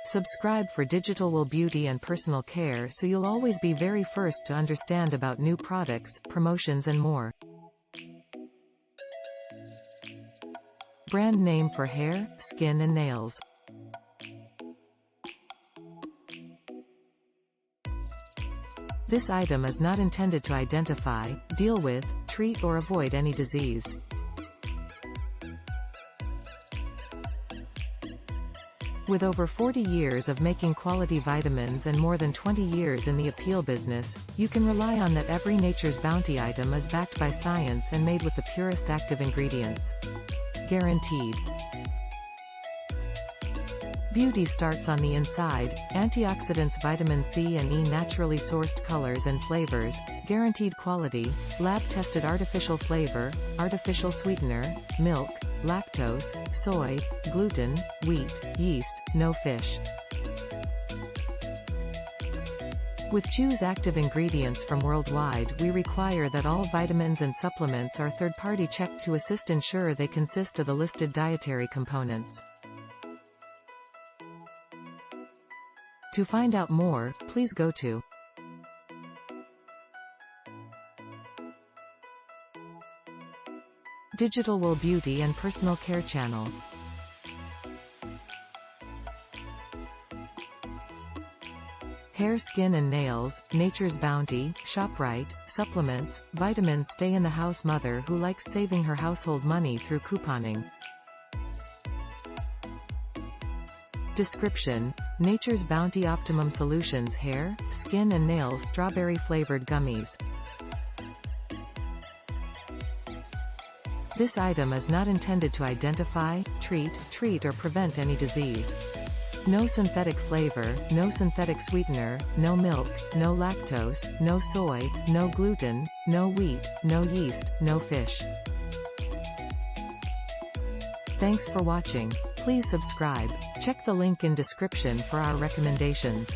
Subscribe for Digitalwol beauty and personal care so you'll always be very first to understand about new products, promotions and more. Brand name for hair, skin and nails. This item is not intended to identify, deal with, treat or avoid any disease. With over 40 years of making quality vitamins and more than 20 years in the appeal business, you can rely on that every Nature's Bounty item is backed by science and made with the purest active ingredients. Guaranteed. Beauty starts on the inside. Antioxidants, vitamin C and E, naturally sourced colors and flavors, guaranteed quality, lab-tested artificial flavor, artificial sweetener, milk, lactose, soy, gluten, wheat, yeast, no fish. With Choose active ingredients from worldwide, we require that all vitamins and supplements are third-party checked to ensure they consist of the listed dietary components. To find out more, please go to Digitalwol Beauty and Personal Care channel. Hair, skin and nails, Nature's Bounty, ShopRite, supplements, vitamins. Stay in the house mother who likes saving her household money through couponing. Description: Nature's Bounty Optimum Solutions Hair, Skin and Nails Strawberry Flavored Gummies. This item is not intended to identify, treat or prevent any disease. No synthetic flavor, no synthetic sweetener, no milk, no lactose, no soy, no gluten, no wheat, no yeast, no fish. Thanks for watching. Please subscribe. Check the link in description for our recommendations.